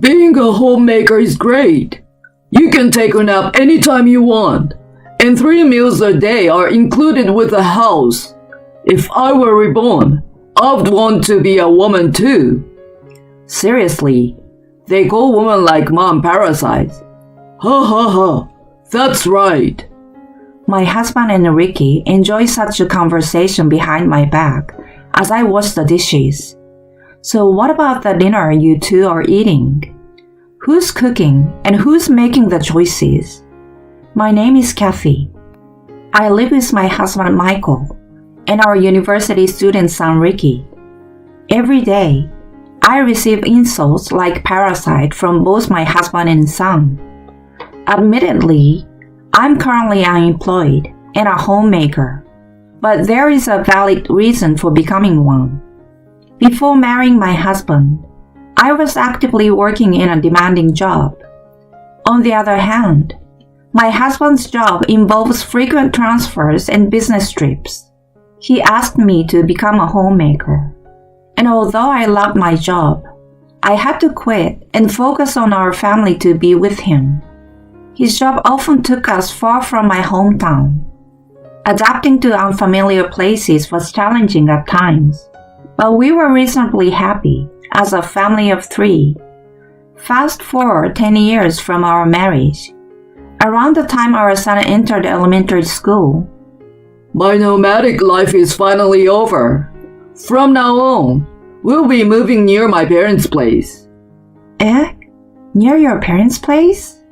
Being a homemaker is great. You can take a nap anytime you want, and 3 meals a day are included with the house. If I were reborn, I'd want to be a woman too. Seriously, they call women like mom parasites. Ha ha ha, that's right. My husband and Ricky enjoy such a conversation behind my back as I wash the dishes. So what about the dinner you two are eating? Who's cooking and who's making the choices? My name is Kathy. I live with my husband Michael and our university student son Ricky. Every day, I receive insults like parasite from both my husband and son. Admittedly, I'm currently unemployed and a homemaker, but there is a valid reason for becoming one. Before marrying my husband, I was actively working in a demanding job. On the other hand, my husband's job involves frequent transfers and business trips. He asked me to become a homemaker, and although I loved my job, I had to quit and focus on our family to be with him. His job often took us far from my hometown. Adapting to unfamiliar places was challenging at times, but we were reasonably happy as a family of 3. Fast forward 10 years from our marriage. Around the time our son entered elementary school, my nomadic life is finally over. From now on, we'll be moving near my parents' place. Near your parents' place?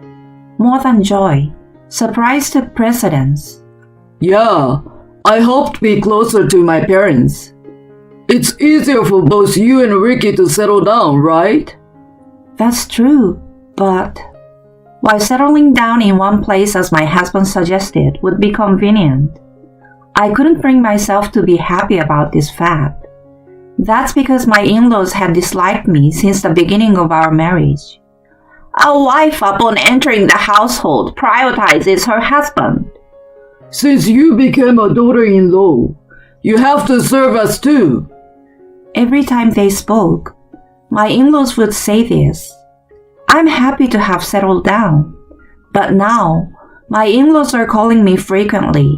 More than joy, surprise took precedence. Yeah, I hope to be closer to my parents. It's easier for both you and Ricky to settle down, right? That's true, but while settling down in one place as my husband suggested would be convenient, I couldn't bring myself to be happy about this fact. That's because my in-laws had disliked me since the beginning of our marriage. A wife upon entering the household prioritizes her husband. Since you became a daughter-in-law, you have to serve us too. Every time they spoke, my in-laws would say this. I'm happy to have settled down, but now my in-laws are calling me frequently.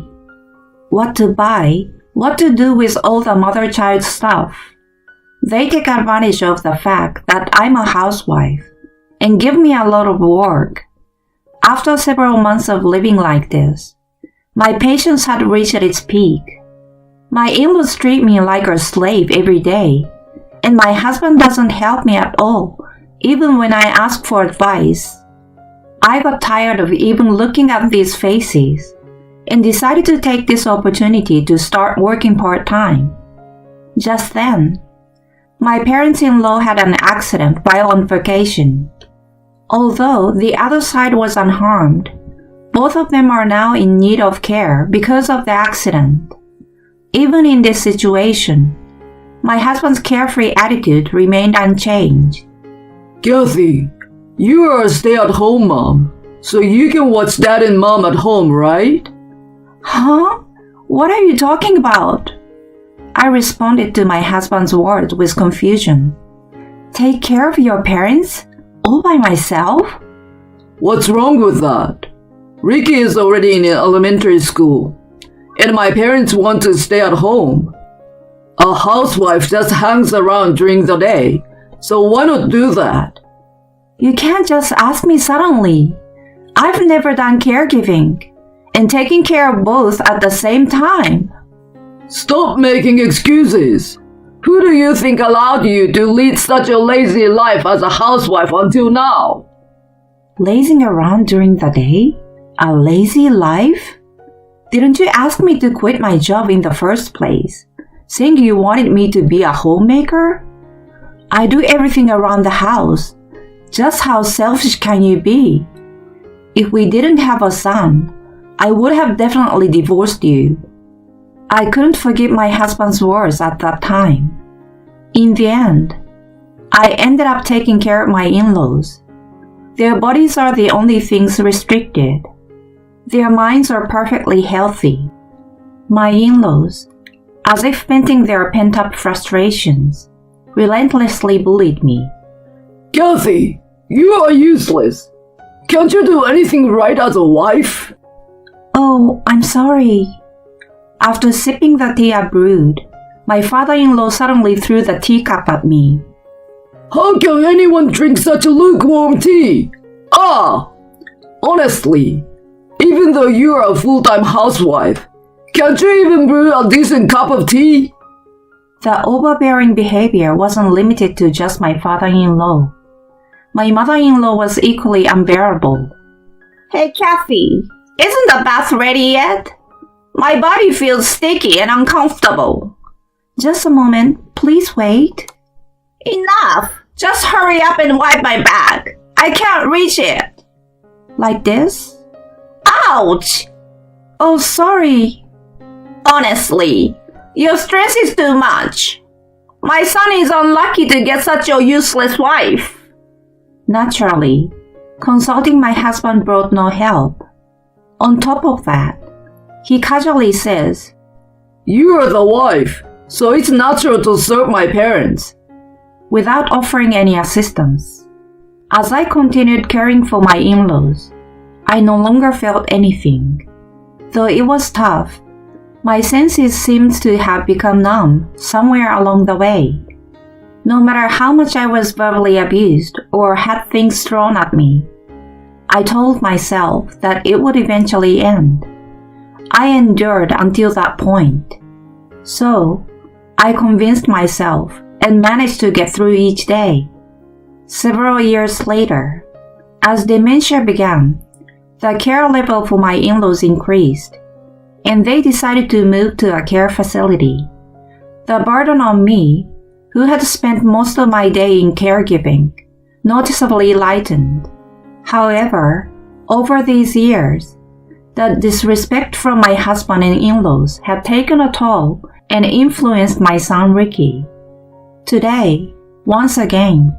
What to buy, what to do with all the mother-child stuff. They take advantage of the fact that I'm a housewife and give me a lot of work. After several months of living like this, my patience had reached its peak. My in-laws treat me like a slave every day, and my husband doesn't help me at all, even when I ask for advice. I got tired of even looking at these faces and decided to take this opportunity to start working part-time. Just then, my parents-in-law had an accident while on vacation. Although the other side was unharmed, both of them are now in need of care because of the accident. Even in this situation, my husband's carefree attitude remained unchanged. Kathy, you are a stay-at-home mom, so you can watch dad and mom at home, right? Huh? What are you talking about? I responded to my husband's words with confusion. Take care of your parents? All by myself? What's wrong with that? Ricky is already in elementary school, and my parents want to stay at home. A housewife just hangs around during the day, so why not do that? You can't just ask me suddenly. I've never done caregiving and taking care of both at the same time. Stop making excuses. Who do you think allowed you to lead such a lazy life as a housewife until now? Lazing around during the day? A lazy life? Didn't you ask me to quit my job in the first place, saying you wanted me to be a homemaker? I do everything around the house. Just how selfish can you be? If we didn't have a son, I would have definitely divorced you. I couldn't forgive my husband's words at that time. In the end, I ended up taking care of my in-laws. Their bodies are the only things restricted. Their minds are perfectly healthy. My in-laws, as if venting their pent-up frustrations, relentlessly bullied me. Kathy, You are useless. Can't you do anything right as a wife? Oh, I'm sorry. After sipping the tea I brewed, my father-in-law suddenly threw the teacup at me. How can anyone drink such lukewarm tea? Honestly, even though you are a full-time housewife, can't you even brew a decent cup of tea? The overbearing behavior wasn't limited to just my father-in-law. My mother-in-law was equally unbearable. Hey, Kathy, isn't the bath ready yet? My body feels sticky and uncomfortable. Just a moment, please wait. Enough! Just hurry up and wipe my back. I can't reach it. Like this? Ouch! Oh, sorry. Honestly, your stress is too much. My son is unlucky to get such a useless wife. Naturally, consulting my husband brought no help. On top of that, he casually says, You are the wife, so it's natural to serve my parents. Without offering any assistance. As I continued caring for my in-laws, I no longer felt anything. Though it was tough, my senses seemed to have become numb somewhere along the way. No matter how much I was verbally abused or had things thrown at me, I told myself that it would eventually end. I endured until that point. So, I convinced myself and managed to get through each day. Several years later, as dementia began, the care level for my in-laws increased, and they decided to move to a care facility. The burden on me, who had spent most of my day in caregiving, noticeably lightened. However, over these years, the disrespect from my husband and in-laws had taken a toll and influenced my son Ricky. Today, once again,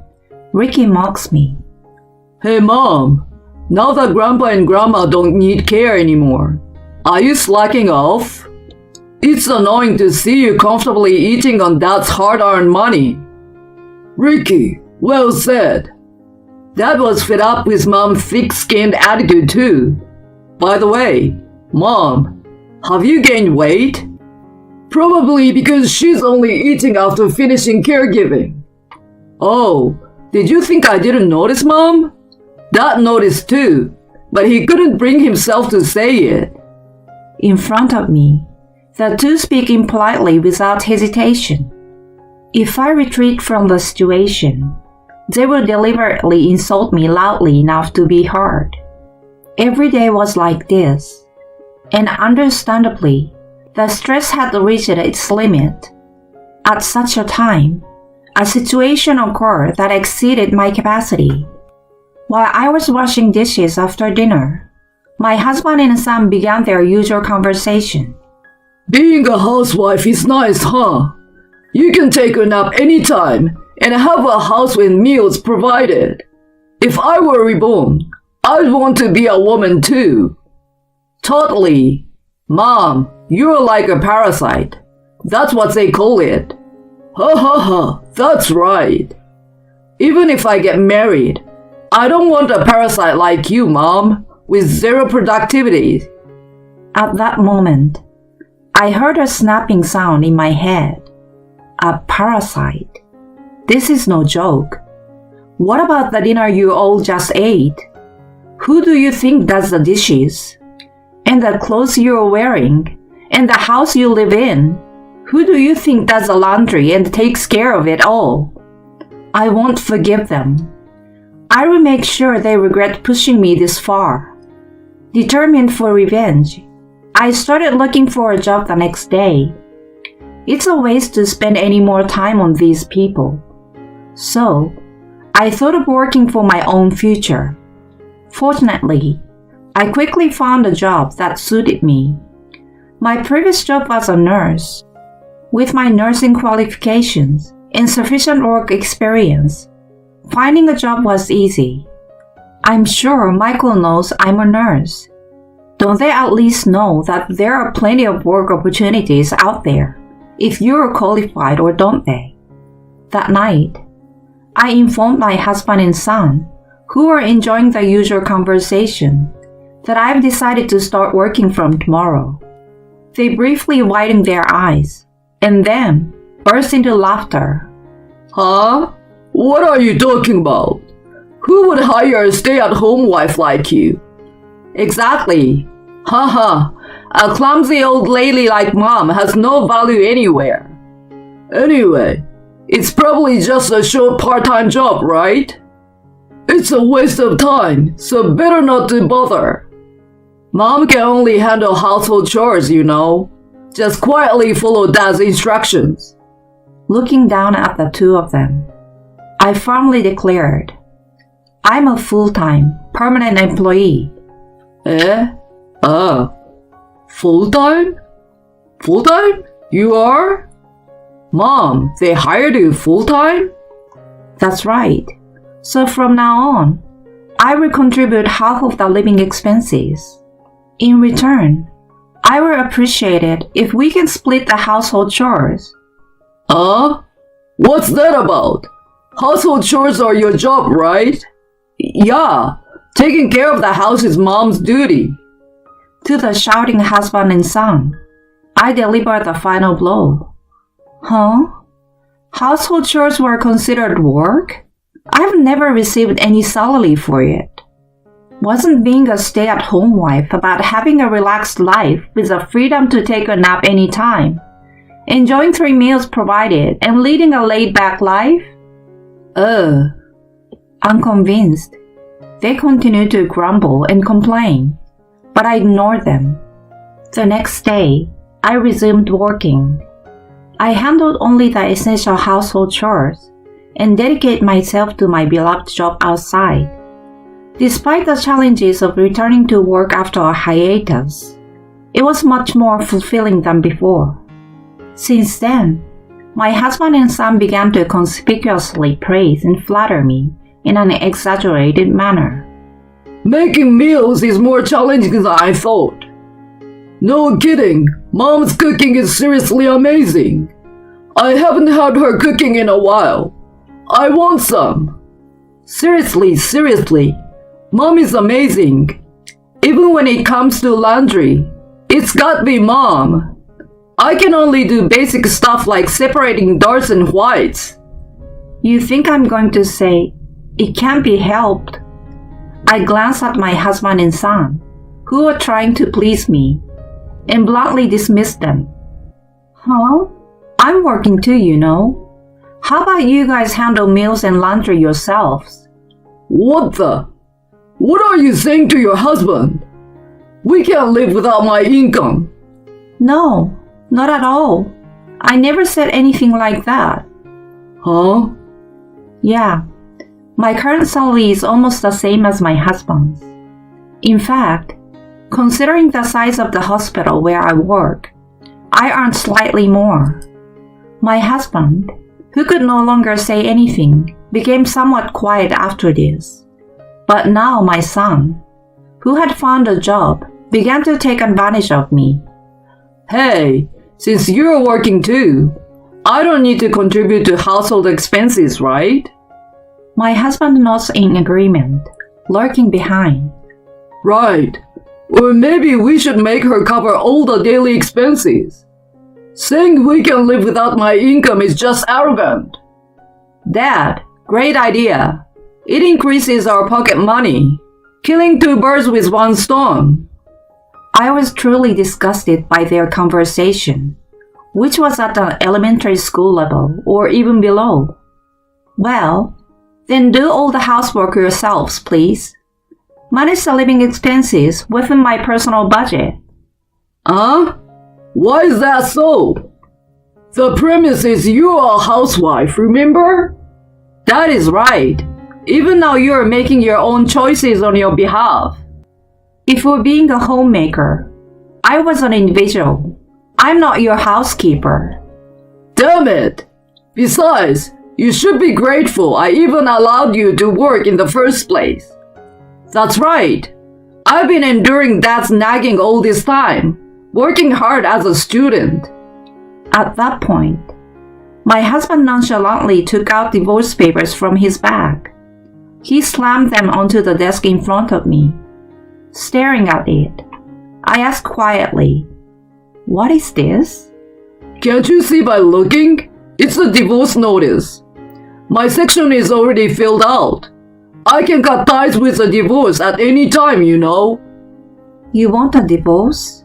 Ricky mocks me. Hey Mom, now that Grandpa and Grandma don't need care anymore, are you slacking off? It's annoying to see you comfortably eating on Dad's hard-earned money. Ricky, well said. Dad was fed up with Mom's thick-skinned attitude too. By the way, Mom, have you gained weight? Probably because she's only eating after finishing caregiving. Oh, did you think I didn't notice, Mom? Dad noticed too, but he couldn't bring himself to say it. In front of me, the two speak impolitely without hesitation. If I retreat from the situation, they will deliberately insult me loudly enough to be heard. Every day was like this, and understandably, the stress had reached its limit. At such a time, a situation occurred that exceeded my capacity. While I was washing dishes after dinner, my husband and son began their usual conversation. Being a housewife is nice, huh? You can take a nap anytime and have a house with meals provided. If I were reborn, I'd want to be a woman too. Totally. Mom, you're like a parasite. That's what they call it. Ha ha ha, that's right. Even if I get married, I don't want a parasite like you, Mom, with zero productivity. At that moment, I heard a snapping sound in my head. A parasite. This is no joke. What about the dinner you all just ate? Who do you think does the dishes? And the clothes you're wearing? And the house you live in? Who do you think does the laundry and takes care of it all? I won't forgive them. I will make sure they regret pushing me this far. Determined for revenge, I started looking for a job the next day. It's a waste to spend any more time on these people. So, I thought of working for my own future. Fortunately, I quickly found a job that suited me. My previous job was a nurse. With my nursing qualifications and sufficient work experience, finding a job was easy. I'm sure Michael knows I'm a nurse. Don't they at least know that there are plenty of work opportunities out there, if you're qualified, or don't they? That night, I informed my husband and son, who are enjoying the usual conversation, that I've decided to start working from tomorrow. They briefly widened their eyes, and then burst into laughter. Huh? What are you talking about? Who would hire a stay-at-home wife like you? Exactly. Haha, a clumsy old lady like Mom has no value anywhere. Anyway, it's probably just a short part-time job, right? It's a waste of time, so better not to bother. Mom can only handle household chores, you know. Just quietly follow Dad's instructions. Looking down at the two of them, I firmly declared, I'm a full-time, permanent employee. Eh? Full-time? Full-time? You are? Mom, they hired you full-time? That's right. So from now on, I will contribute half of the living expenses. In return, I will appreciate it if we can split the household chores. What's that about? Household chores are your job, right? Yeah, taking care of the house is Mom's duty. To the shouting husband and son, I delivered the final blow. Huh? Household chores were considered work? I've never received any salary for it. Wasn't being a stay-at-home wife about having a relaxed life with the freedom to take a nap anytime, enjoying 3 meals provided, and leading a laid-back life? Unconvinced, they continued to grumble and complain, but I ignored them. The next day, I resumed working. I handled only the essential household chores and dedicated myself to my beloved job outside. Despite the challenges of returning to work after a hiatus, it was much more fulfilling than before. Since then, my husband and son began to conspicuously praise and flatter me in an exaggerated manner. Making meals is more challenging than I thought. No kidding, Mom's cooking is seriously amazing. I haven't had her cooking in a while. I want some. Seriously, Mom is amazing. Even when it comes to laundry, it's gotta be Mom. I can only do basic stuff like separating darks and whites. You think I'm going to say, it can't be helped? I glanced at my husband and son, who were trying to please me, and bluntly dismissed them. Huh? I'm working too, you know. How about you guys handle meals and laundry yourselves? What are you saying to your husband? We can't live without my income. No, not at all. I never said anything like that. Huh? Yeah, my current salary is almost the same as my husband's. In fact, considering the size of the hospital where I work, I earn slightly more. My husband, who could no longer say anything, became somewhat quiet after this. But now my son, who had found a job, began to take advantage of me. Hey, since you're working too, I don't need to contribute to household expenses, right? My husband nods in agreement, lurking behind. Right. Or maybe we should make her cover all the daily expenses. Saying we can live without my income is just arrogant. Dad, great idea. It increases our pocket money, killing 2 birds with 1 stone. I was truly disgusted by their conversation, which was at an elementary school level or even below. Well, then do all the housework yourselves, please. Manage the living expenses within my personal budget. Why is that so? The premise is you're a housewife, remember? That is right. Even now you're making your own choices on your behalf. If we're being a homemaker, I was an individual. I'm not your housekeeper. Damn it! Besides, you should be grateful I even allowed you to work in the first place. That's right. I've been enduring Dad's nagging all this time, working hard as a student. At that point, my husband nonchalantly took out divorce papers from his bag. He slammed them onto the desk in front of me. Staring at it, I asked quietly, "What is this?" Can't you see by looking? It's a divorce notice. My section is already filled out. I can cut ties with a divorce at any time, you know. You want a divorce?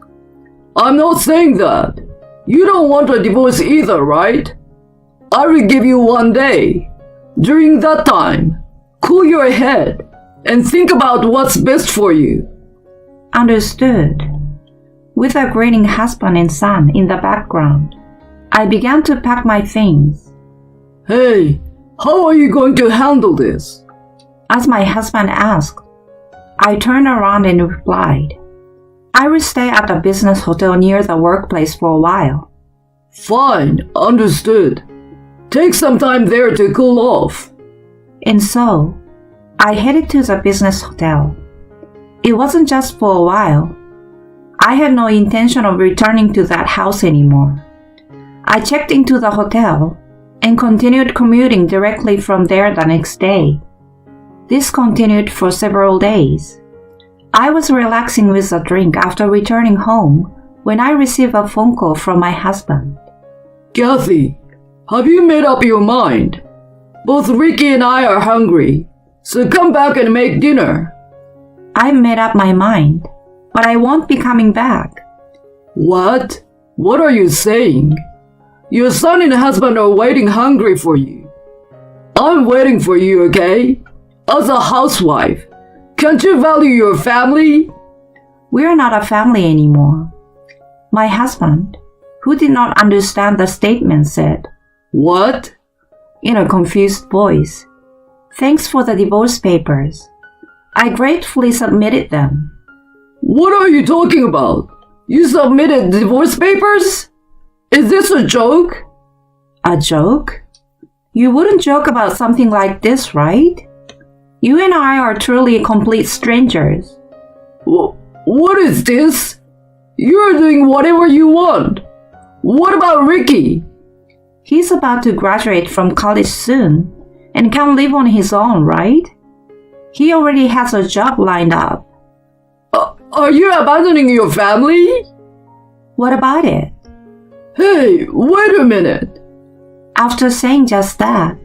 I'm not saying that. You don't want a divorce either, right? I will give you 1 day. During that time, cool your head and think about what's best for you. Understood. With a grinning husband and son in the background, I began to pack my things. Hey, how are you going to handle this? As my husband asked, I turned around and replied, I will stay at a business hotel near the workplace for a while. Fine, understood. Take some time there to cool off. And so, I headed to the business hotel. It wasn't just for a while. I had no intention of returning to that house anymore. I checked into the hotel and continued commuting directly from there the next day. This continued for several days. I was relaxing with a drink after returning home when I received a phone call from my husband. Kathy, have you made up your mind? Both Ricky and I are hungry, so come back and make dinner. I made up my mind, but I won't be coming back. What? What are you saying? Your son and husband are waiting hungry for you. I'm waiting for you, okay? As a housewife, can't you value your family? We're not a family anymore. My husband, who did not understand the statement, said, What? In a confused voice, Thanks for the divorce papers. I gratefully submitted them. What are you talking about? You submitted divorce papers? Is this a joke? A joke? You wouldn't joke about something like this, right? You and I are truly complete strangers. What is this? You're doing whatever you want. What about Ricky? He's about to graduate from college soon and can live on his own, right? He already has a job lined up. Are you abandoning your family? What about it? Hey, wait a minute. After saying just that,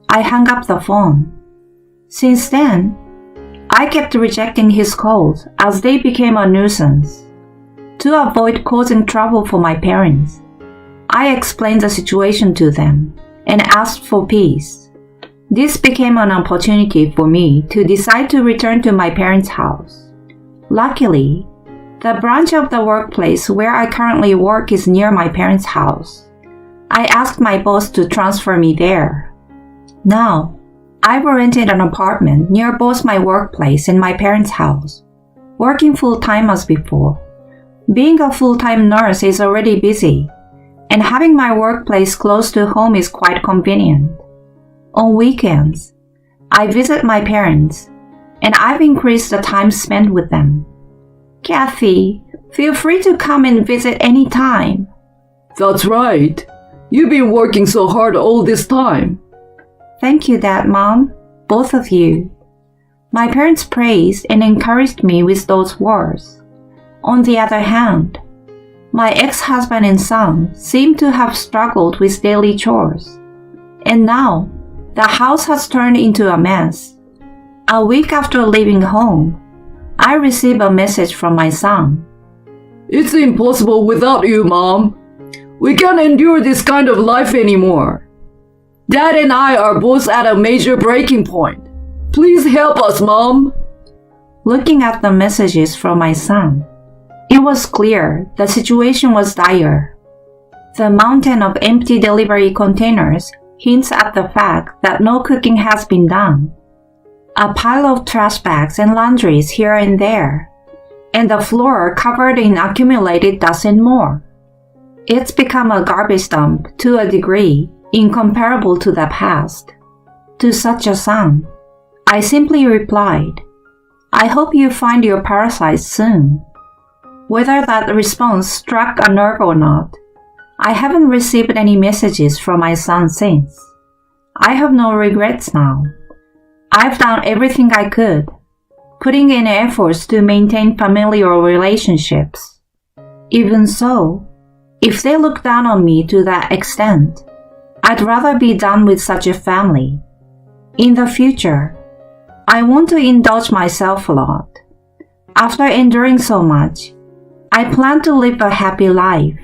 I hung up the phone. Since then, I kept rejecting his calls as they became a nuisance. To avoid causing trouble for my parents, I explained the situation to them and asked for peace. This became an opportunity for me to decide to return to my parents' house. Luckily, the branch of the workplace where I currently work is near my parents' house. I asked my boss to transfer me there. Now, I've rented an apartment near both my workplace and my parents' house, working full-time as before. Being a full-time nurse is already busy, and having my workplace close to home is quite convenient. On weekends, I visit my parents, and I've increased the time spent with them. Kathy, feel free to come and visit any time. That's right. You've been working so hard all this time. Thank you, Dad, Mom, both of you. My parents praised and encouraged me with those words. On the other hand, my ex-husband and son seem to have struggled with daily chores. And now, the house has turned into a mess. A week after leaving home, I received a message from my son. It's impossible without you, Mom. We can't endure this kind of life anymore. Dad and I are both at a major breaking point. Please help us, Mom. Looking at the messages from my son, it was clear the situation was dire. The mountain of empty delivery containers hints at the fact that no cooking has been done. A pile of trash bags and laundries here and there, and the floor covered in accumulated dust and more. It's become a garbage dump to a degree incomparable to the past. To such a son, I simply replied, I hope you find your parasites soon. Whether that response struck a nerve or not, I haven't received any messages from my son since. I have no regrets now. I've done everything I could, putting in efforts to maintain familial relationships. Even so, if they look down on me to that extent, I'd rather be done with such a family. In the future, I want to indulge myself a lot. After enduring so much, I plan to live a happy life.